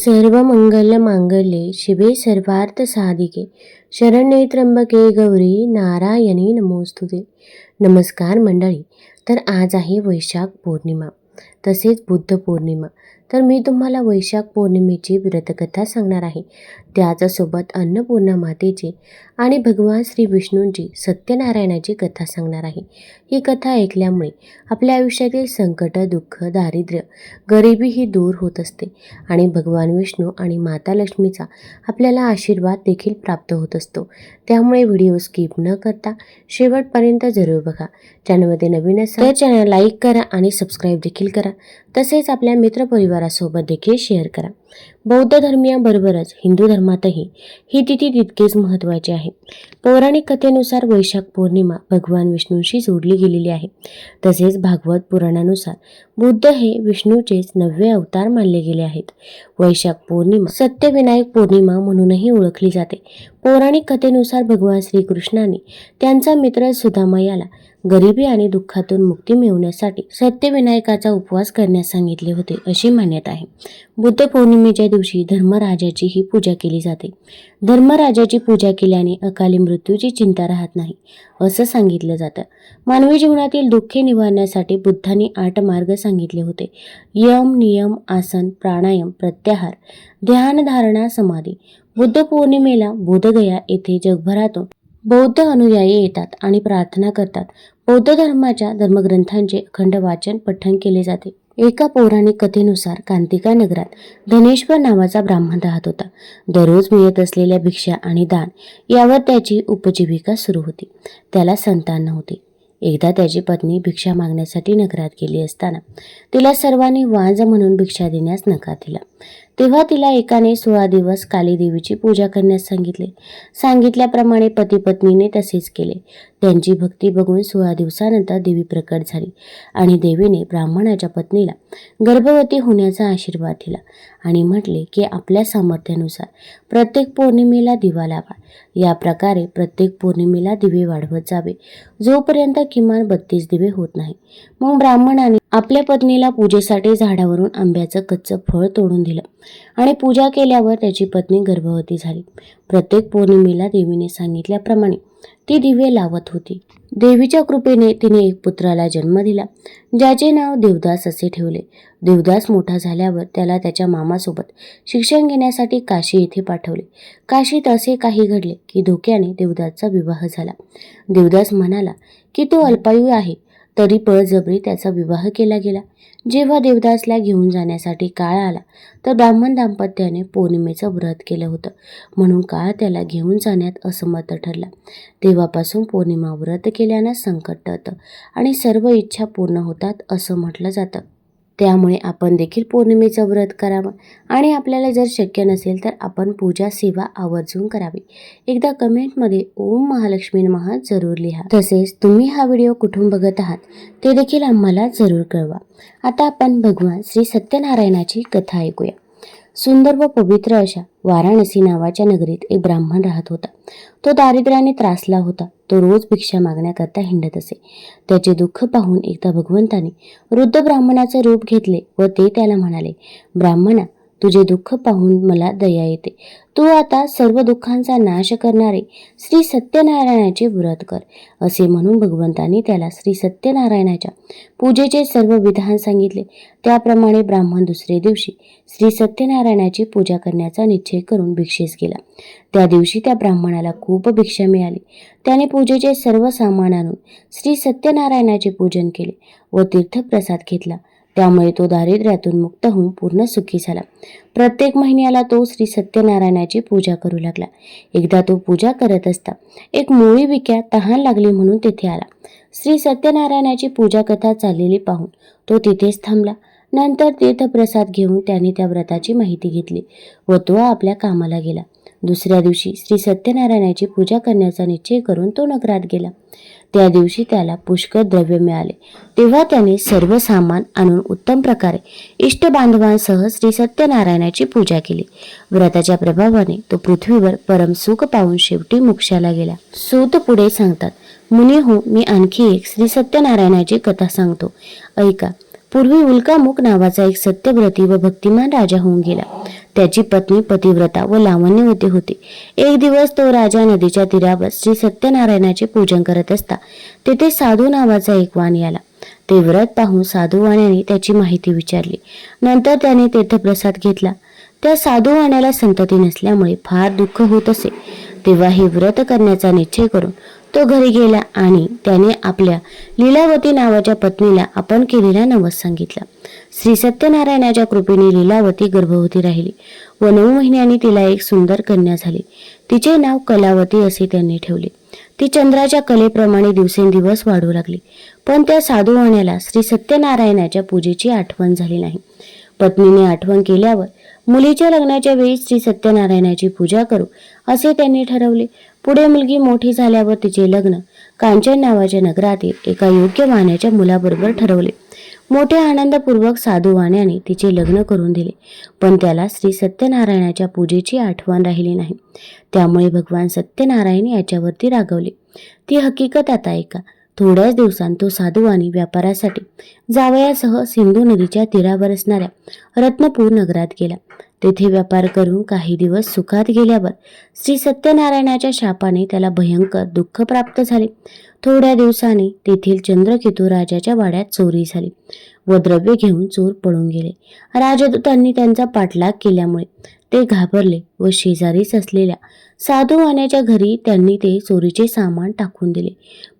सर्वमंगलमांगल्ये शिवे सर्वार्थसाधिके शरण्ये त्र्यंबके गौरी नारायणी नमोस्तुते। नमस्कार मंडळी, तर आज आहे वैशाख पौर्णिमा तसेच बुद्ध पौर्णिमा। तर मी तुम्हाला वैशाख पौर्णिमेची व्रतकथा सांगणार आहे। त्याचसोबत अन्नपूर्णा मातेची आणि भगवान श्री विष्णूंची सत्यनारायणाची कथा सांगणार आहे। ही कथा ऐकल्यामुळे आपल्या आयुष्यातील संकट, दुःख, दारिद्र्य, गरिबी ही दूर होत असते आणि भगवान विष्णू आणि माता लक्ष्मीचा आपल्याला आशीर्वाद देखील प्राप्त होत असतो। त्यामुळे व्हिडिओ स्किप न करता शेवटपर्यंत जरूर बघा। चॅनलमध्ये नवीन असाल तर चॅनल लाईक करा आणि सबस्क्राईब देखील करा। तसेच आपल्या मित्रपरिवारासोबत देखील शेअर करा। बौद्ध धर्मियांबरोबरच हिंदू धर्मातही ही तिथी तितकेच महत्त्वाची आहे। पौराणिक कथेनुसार वैशाख पौर्णिमा भगवान विष्णूंशी जोडली गेलेली आहे। तसेच भागवत पुराणानुसार बुद्ध हे विष्णूचेच 9वे अवतार मानले गेले आहेत। वैशाख पौर्णिमा सत्यविनायक पौर्णिमा म्हणूनही ओळखली जाते। पौराणिक कथेनुसार भगवान श्रीकृष्णाने त्यांचा मित्र सुदामा याला गरिबी आणि दुःखातून मुक्ती मिळवण्यासाठी सत्यविनायकाचा उपवास करण्यास सांगितले होते अशी मान्यता आहे। बुद्ध पौर्णिमेच्या दिवशी धर्मराजाची ही पूजा केली जाते। धर्मराजाची पूजा केल्याने अकाली मृत्यूची चिंता राहत नाही असं सांगितलं जातं। मानवी जीवनातील दुःखे निवारण्यासाठी बुद्धांनी 8 मार्ग सांगितले होते। यम, नियम, आसन, प्राणायाम, प्रत्याहार, ध्यान, धारणा, समाधी। बुद्ध पौर्णिमेला बोधगया येथे जगभरातून बौद्ध अनुयायी येतात आणि प्रार्थना करतात। बौद्ध धर्माच्या धर्मग्रंथांचे अखंड वाचन पठण केले जाते। एका पौराणिक कथेनुसार कांतिका नगरात धनेश्वर नावाचा ब्राह्मण राहत होता। दररोज मिळत असलेल्या भिक्षा आणि दान यावर त्याची उपजीविका सुरू होती। त्याला संतान नव्हते। एकदा त्याची पत्नी भिक्षा मागण्यासाठी नगरात गेली असताना तिला सर्वांनी वांज म्हणून भिक्षा देण्यास नकार दिला। तेव्हा तिला एकाने 16 दिवस काली देवीची पूजा करण्यास सांगितले। सांगितल्याप्रमाणे पती पत्नीने तसेच केले। त्यांची भक्ती बघून 16 दिवसानंतर देवी प्रकट झाली आणि देवीने ब्राह्मणाच्या पत्नीला गर्भवती होण्याचा आशीर्वाद दिला आणि म्हटले की आपल्या सामर्थ्यानुसार प्रत्येक पौर्णिमेला दिवा लावा। या प्रकारे प्रत्येक पौर्णिमेला दिवे वाढवत जावे जोपर्यंत किमान 32 दिवे होत नाही। मग ब्राह्मणाने आपल्या पत्नीला पूजेसाठी झाडावरून आंब्याचं कच्चं फळ तोडून दिलं आणि पूजा केल्यावर त्याची पत्नी गर्भवती झाली। प्रत्येक पौर्णिमेला देवीने सांगितल्याप्रमाणे ती दिवे लावत होती। देवीच्या कृपेने तिने एक पुत्राला जन्म दिला, ज्याचे नाव देवदास असे ठेवले। देवदास मोठा झाल्यावर त्याला त्याच्या मामासोबत शिक्षण घेण्यासाठी काशी येथे पाठवले। काशीत असे काही घडले की धोक्याने देवदासचा विवाह झाला। देवदास म्हणाला की तो अल्पायू आहे, तरी बळजबरी त्याचा विवाह केला गेला। जेव्हा देवदासला घेऊन जाण्यासाठी काळ आला तर ब्राह्मण दाम्पत्याने पौर्णिमेचं व्रत केलं होतं, म्हणून काळ त्याला घेऊन जाण्यात असमर्थ ठरला। तेव्हापासून पौर्णिमा व्रत केल्यानं संकट टळतं आणि सर्व इच्छा पूर्ण होतात असं म्हटलं जातं। त्यामुळे आपण देखील पौर्णिमेचं व्रत करावं आणि आपल्याला जर शक्य नसेल तर आपण पूजा सेवा आवर्जून करावी। एकदा कमेंटमध्ये ओम महालक्ष्मी नमः जरूर लिहा। तसेच तुम्ही हा व्हिडिओ कुठून बघत आहात ते देखील आम्हाला जरूर कळवा। आता आपण भगवान श्री सत्यनारायणाची कथा ऐकूया। सुंदर व पवित्र अशा वाराणसी नावाच्या नगरीत एक ब्राह्मण राहत होता। तो दारिद्र्याने त्रासला होता। तो रोज भिक्षा मागण्याकरता हिंडत असे। त्याचे दुःख पाहून एकदा भगवंताने वृद्ध ब्राह्मणाचे रूप घेतले व ते त्याला म्हणाले, ब्राह्मणा, तुझे दुःख पाहून मला दया येते। तू आता सर्व दुःखांचा नाश करणारे श्री सत्यनारायणाचे व्रत कर। असे म्हणून भगवंताने त्याला श्री सत्यनारायणाच्या पूजेचे सर्व विधान सांगितले। त्याप्रमाणे ब्राह्मण दुसरे दिवशी श्री सत्यनारायणाची पूजा करण्याचा निश्चय करून भिक्षेस गेला। त्या दिवशी त्या ब्राह्मणाला खूप भिक्षा मिळाली। त्याने पूजेचे सर्व सामान आणून श्री सत्यनारायणाचे पूजन केले व तीर्थप्रसाद घेतला। त्यामुळे तो दारिद्र्यातून मुक्त होऊन पूर्ण सुखी झाला। प्रत्येक महिन्याला तो श्री सत्यनारायणाची पूजा करू लागला। एकदा तो पूजा करत असता एक मोळी विक्या तहान लागली म्हणून तेथे आला। श्री सत्यनारायणाची पूजा कथा चाललेली पाहून तो तिथेच थांबला। नंतर तीर्थप्रसाद घेऊन त्याने त्या व्रताची माहिती घेतली व तो आपल्या कामाला गेला। दुसऱ्या दिवशी श्री सत्यनारायणाची पूजा करण्याचा निश्चय करून तो नगरात गेला। त्या दिवशी त्याला पुष्कळ द्रव्य मिळाले। तेव्हा त्याने सर्व सामान आणून उत्तम प्रकारे इष्ट बांधवांसह श्री सत्यनारायणाची पूजा केली। व्रताच्या प्रभावाने तो पृथ्वीवर परम सुख पाहून शेवटी मोक्षाला गेला। सूत पुढे सांगतात, मुनी हो, मी आणखी एक श्री सत्यनारायणाची कथा सांगतो, ऐका। पूर्वी उल्कामुख नावाचा एक सत्यव्रती व भक्तिमान राजा होऊन गेला। त्याची पत्नी पतिव्रता व लावण्यवती होती. एक दिवस तो राजा नदीच्या तीरावर श्री सत्यनारायणाचे पूजन करत असता तेथे साधू नावाचा एक वाण आला. ते व्रत पाहून साधू वाण्याने त्याची माहिती विचारली. नंतर त्याने तीर्थप्रसाद घेतला. त्या साधू वाण्याला संतती नसल्यामुळे फार दुःख होत असे. तेव्हा हे व्रत करण्याचा निश्चय करून तो घरी गेला आणि त्याने आपल्या लीलावती नावाच्या पत्नीला आपण केलेला नवस सांगितला. श्री सत्यनारायणाच्या कृपेने लीलावती गर्भवती राहिली व 9 महिन्यांनी तिला एक सुंदर कन्या झाली. तिचे नाव कलावती असे त्यांनी ठेवले. ती चंद्राच्या कलेप्रमाणे दिवसेंदिवस वाढू लागली. पण त्या साधू वाण्याला श्री सत्यनारायणाच्या पूजेची आठवण झाली नाही. पत्नीने आठवण केल्यावर मुलीच्या लग्नाच्या वेळी श्री सत्यनारायणाची पूजा करू असे त्यांनी ठरवले. पुढे मुलगी मोठी झाल्यावर तिचे लग्न कांचन नावाच्या नगरातील एका योग्य वाण्याच्या मुलाबरोबर ठरवले. मोठ्या आनंदपूर्वक साधू वाण्याने तिचे लग्न करून दिले. पण त्याला श्री सत्यनारायणाच्या पूजेची आठवण राहिली नाही. त्यामुळे भगवान सत्यनारायण याच्यावरती रागवले. ती हकीकत आता ऐका. थोड्याच दिवसांत तो साधूवाणी व्यापारासाठी जावयासह सिंधू नदीच्या तीरावर असणाऱ्या रत्नपूर नगरात गेला. तेथे व्यापार करून काही दिवस सुखात गेल्यावर श्री सत्यनारायणाच्या शापाने त्याला भयंकर दुःख प्राप्त झाले. थोड्या दिवसांनी तेथील चंद्रकेतू राजाच्या वाड्यात चोरी झाली व द्रव्य घेऊन चोर पळून गेले. राजदूतांनी त्यांचा पाठलाग केल्यामुळे ते घाबरले व शेजारीच असलेल्या साधू वाण्याच्या घरी त्यांनी ते चोरीचे सामान टाकून दिले.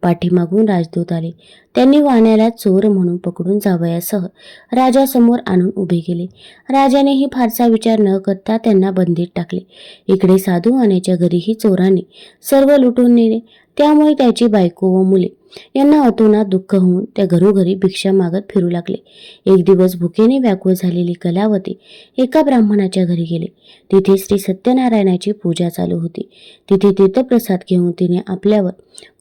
पाठीमागून राजदूत आले. त्यांनी वाण्याला चोर म्हणून पकडून जावयासह राजासमोर आणून उभे केले. राजानेही फारसा विचार न करता त्यांना बंदीत टाकले. इकडे साधू वाण्याच्या घरीही चोरांनी सर्व लुटून नेले. त्यामुळे त्याची बायको व मुले यांना अतोनात दुःख होऊन त्या घरोघरी भिक्षा मागत फिरू लागले. एक दिवस भुकेने व्याकुळ झालेली कलावती एका ब्राह्मणाच्या घरी गेले. तिथे श्री सत्यनारायणाची पूजा चालू होती. तिथे तीर्थप्रसाद घेऊन तिने आपल्यावर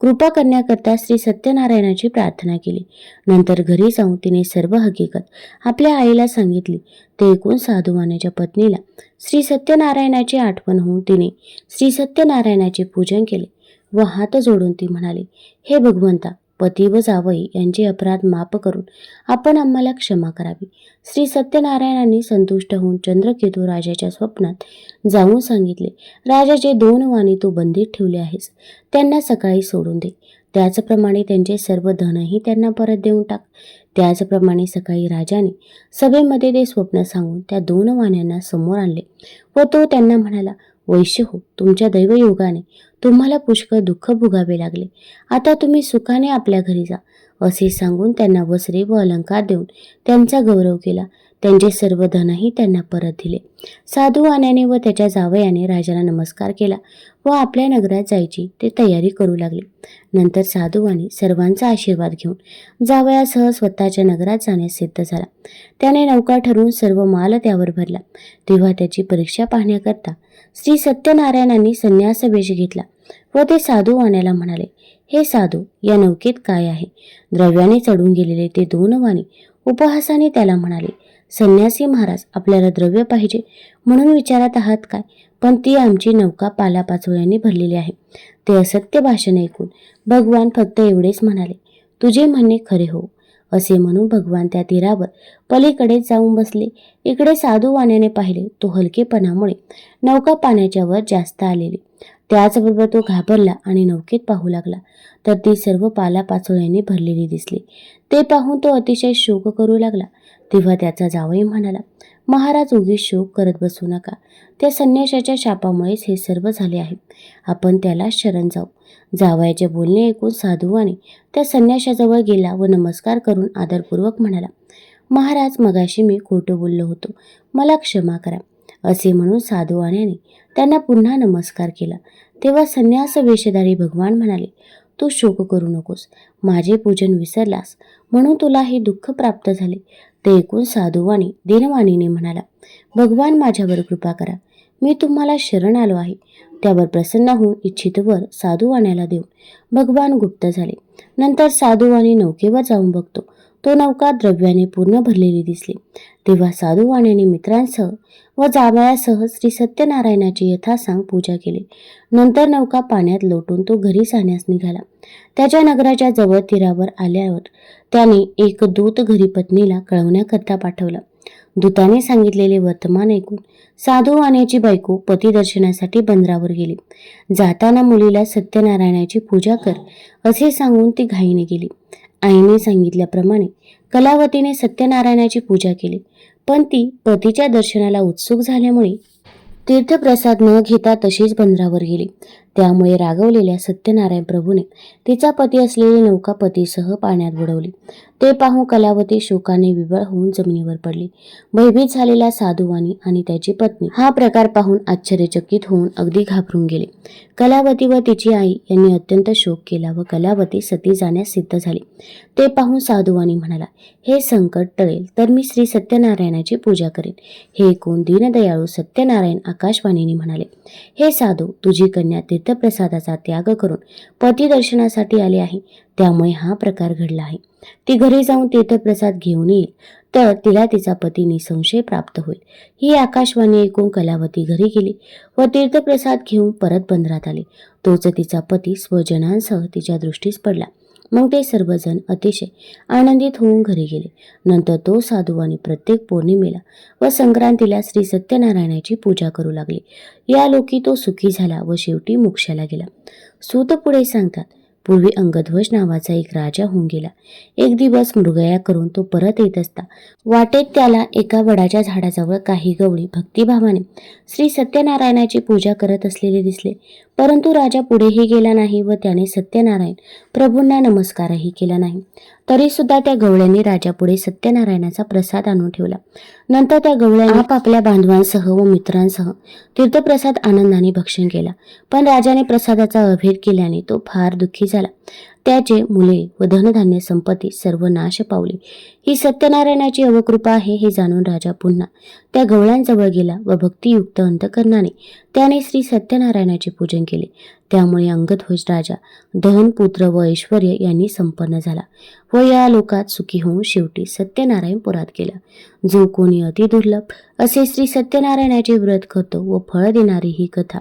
कृपा करण्याकरता श्री सत्यनारायणाची प्रार्थना केली. नंतर घरी जाऊन तिने सर्व हकीकत आपल्या आईला सांगितली. ते ऐकून साधू वाण्याच्या पत्नीला श्री सत्यनारायणाची आठवण होऊन तिने श्री सत्यनारायणाचे पूजन केले व हात जोडून ती म्हणाली, हे भगवंता, पती व जावई यांचे अपराध माफ करून आपण आम्हाला क्षमा करावी. श्री सत्यनारायणांनी संतुष्ट होऊन चंद्रकेतू राजाच्या स्वप्नात जाऊन सांगितले, राजाचे 2 वाणी तू बंदीत ठेवले आहेस, त्यांना सकाळी सोडून दे. त्याचप्रमाणे त्यांचे सर्व धनही त्यांना परत देऊन टाक. त्याचप्रमाणे सकाळी राजाने सभेमध्ये ते स्वप्न सांगून त्या 2 वाण्यांना समोर आणले व तो त्यांना म्हणाला, वैश्य हो, तुमच्या दैवयोगाने तुम्हाला पुष्कळ दुःख भोगावे लागले. आता तुम्ही सुखाने आपल्या घरी जा. असे सांगून त्यांना वस्त्रे व अलंकार देऊन त्यांचा गौरव केला. त्यांचे सर्व धनही त्यांना परत दिले. साधू वाण्याने व त्याच्या जावयाने राजाला नमस्कार केला व आपल्या नगरात जायची ते तयारी करू लागले. नंतर साधू वाणी सर्वांचा आशीर्वाद घेऊन जावयासह स्वतःच्या नगरात जाण्यास सिद्ध झाला. त्याने नौका ठरवून सर्व माल त्यावर भरला. तेव्हा त्याची परीक्षा पाहण्याकरता श्री सत्यनारायणांनी संन्यास वेश घेतला व ते साधू वाण्याला म्हणाले, हे साधू, या नौकेत काय आहे? द्रव्याने चढून गेलेले ते 2 वाणी उपहासाने त्याला म्हणाले, संन्यासी महाराज, आपल्याला द्रव्य पाहिजे म्हणून विचारत आहात काय? पण ती आमची नौका पालापाचोळ्यांनी भरलेली आहे. ते असत्य भाषण ऐकून भगवान फक्त एवढेच म्हणाले, तुझे म्हणणे खरे हो. असे म्हणून भगवान त्या तीरावर पलीकडे जाऊन बसले. इकडे साधू वाण्याने पाहिले तो हलकेपणामुळे नौका पाण्याच्या वर जास्त आलेली. त्याचबरोबर तो घाबरला आणि नौकेत पाहू लागला तर ती सर्व पालापाचोळ्यांनी भरलेली दिसली. ते पाहून तो अतिशय शोक करू लागला. तेव्हा त्याचा जावई म्हणाला, महाराज, उगीच शोक करत बसू नका. त्या संन्याशाच्या शापामुळेच हे सर्व झाले आहे. आपण त्याला शरण जाऊ. जावयाचे बोलणे ऐकून साधूवाने त्या संन्याशाजवळ गेला व नमस्कार करून आदरपूर्वक म्हणाला, महाराज, मगाशी मी खोटं बोललो होतो, मला क्षमा करा. असे म्हणून साधूवाण्याने त्यांना पुन्हा नमस्कार केला. तेव्हा संन्यास वेशधारी भगवान म्हणाले, तू शोक करू नकोस. माझे पूजन विसरलास म्हणून तुला हे दुःख प्राप्त झाले. ते ऐकून साधूवाणी दीनवाणीने म्हणाला, भगवान, माझ्यावर कृपा करा. मी तुम्हाला शरण आलो आहे. त्यावर प्रसन्न होऊन इच्छित वर साधूवाण्याला देऊन भगवान गुप्त झाले. नंतर साधूवाणी नौकेवर जाऊन बघतो तो नौका द्रव्याने पूर्ण भरलेली दिसली. तेव्हा साधूवाण्याने मित्रांसह व जावयासह श्री सत्यनारायणाची यथासांग पूजा केली. नंतर नौका पाण्यात लोटून तो घरी जाण्यास निघाला. त्याच्या नगराच्या जवळ तीरावर आल्यावर त्याने एक दूत घरी पत्नीला कळवण्याकरता पाठवला. दूताने सांगितलेले वर्तमान ऐकून साधू वाण्याची बायको पती दर्शनासाठी बंदरावर गेली. जाताना मुलीला सत्यनारायणाची पूजा कर असे सांगून ती घाईने गेली. आईने सांगितल्याप्रमाणे कलावतीने सत्यनारायणाची पूजा केली, पण ती पतीच्या दर्शनाला उत्सुक झाल्यामुळे तीर्थप्रसाद न घेता तशीच बंदरावर गेली. त्यामुळे रागवलेल्या सत्यनारायण प्रभूने तिचा पती असलेली नौका पतीसह पाण्यात बुडवली. ते पाहून कलावती शोकाने विव्हळ होऊन जमिनीवर पडली. भयभीत झालेला साधुवाणी आणि त्याची पत्नी हा प्रकार पाहून आश्चर्यचकित होऊन अगदी घाबरून गेले. कलावती व तिची आई यांनी अत्यंत शोक केला व कलावती सती जाण्यास सिद्ध झाली. ते पाहून साधुवाणी म्हणाला, हे संकट टळेल तर मी श्री सत्यनारायणाची पूजा करेन. हे ऐकून दीनदयाळू सत्यनारायण आकाशवाणीने म्हणाले, हे साधू, तुझी कन्या तीर्थप्रसादाचा त्याग करून पती दर्शनासाठी आली आहे, त्यामुळे हा प्रकार घडला आहे. ती घरी जाऊन तीर्थप्रसाद घेऊन येईल तर तिला तिचा पती निसंशय प्राप्त होईल. ही आकाशवाणी ऐकून कलावती घरी गेली व तीर्थप्रसाद घेऊन परत बंदरात आली. तोच तिचा पती स्वजनांसह तिच्या दृष्टीस पडला. मग ते सर्वजण अतिशय आनंदित होऊन घरी गेले. नंतर तो साधुवाणी प्रत्येक पौर्णिमेला व संक्रांतीला श्री सत्यनारायणाची पूजा करू लागले. या लोकी तो सुखी झाला व शेवटी मोक्षाला गेला. सूत पुढे सांगतात, पूर्वी अंगध्वज नावाचा एक राजा होऊन गेला. एक दिवस मृगया करून तो परत येत असता वाटेत त्याला एका वडाच्या झाडाजवळ काही गवळी भक्तिभावाने श्री सत्यनारायणाची पूजा करत असलेले दिसले. परंतु राजा पुढेही गेला नाही व त्याने सत्यनारायण प्रभूंना नमस्कारही केला नाही. तरी सुद्धा त्या गवळ्यांनी राजापुढे सत्यनारायणाचा प्रसाद आणून ठेवला. नंतर त्या गवळ्यांनी आपापल्या बांधवांसह व मित्रांसह तीर्थप्रसाद आनंदाने भक्षण केला. पण राजाने प्रसादाचा अभेद केल्याने तो फार दुःखी झाला. त्याचे मुले व धनधान्य संपत्ती सर्व नाश पावली. ही सत्यनारायणाची अवकृपा आहे हे जाणून राजा पुन्हा त्या गवळ्यांजवळ गेला व भक्तियुक्त अंतकरणाने त्याने श्री सत्यनारायणाचे पूजन केले. त्यामुळे अंगध्वज राजा धन, पुत्र व ऐश्वर यांनी संपन्न झाला व या लोकात सुखी होऊन शेवटी सत्यनारायण पुरात गेला. जो कोणी अतिदुर्लभ असे श्री सत्यनारायणाचे व्रत करतो व फळ देणारी ही कथा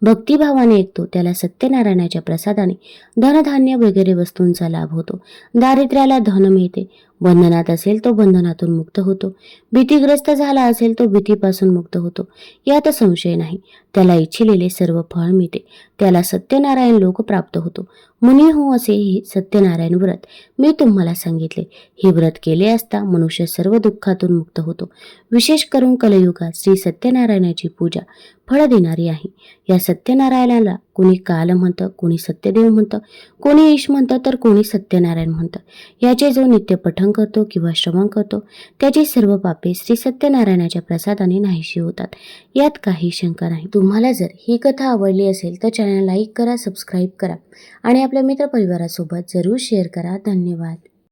भक्तिभावाने ऐकतो, त्याला सत्यनारायणाच्या प्रसादाने धनधान्य वगैरे वस्तूंचा लाभ होतो. दारिद्र्याला धन मिळते. बंधनात असेल तो बंधनातून मुक्त होतो. भीतीग्रस्त झाला असेल तो भीतीपासून मुक्त होतो. यात संशय नाही. त्याला इच्छिलेले सर्व फळ मिळते. त्याला सत्यनारायण लोक प्राप्त होतो. मुनी हो, असे हे सत्यनारायण व्रत मी तुम्हाला सांगितले. हे व्रत केले असता मनुष्य सर्व दुःखातून मुक्त होतो. विशेष करून कलयुगात श्री सत्यनारायणाची पूजा फळ देणारी आहे. या सत्यनारायणाला कोणी काल म्हणतं, कोणी सत्यदेव म्हणतं, कोणी ईश म्हणतं तर कोणी सत्यनारायण म्हणतं. याचे जो नित्य पठण करतो किंवा श्रवण करतो त्याची सर्व पापे श्री सत्यनारायणाच्या प्रसादाने नाहीशी होतात. यात काही शंका नाही. तुम्हाला जर ही कथा आवडली असेल तर चॅनल लाईक करा, सबस्क्राईब करा आणि आपल्या मित्रपरिवारासोबत जरूर शेअर करा. धन्यवाद.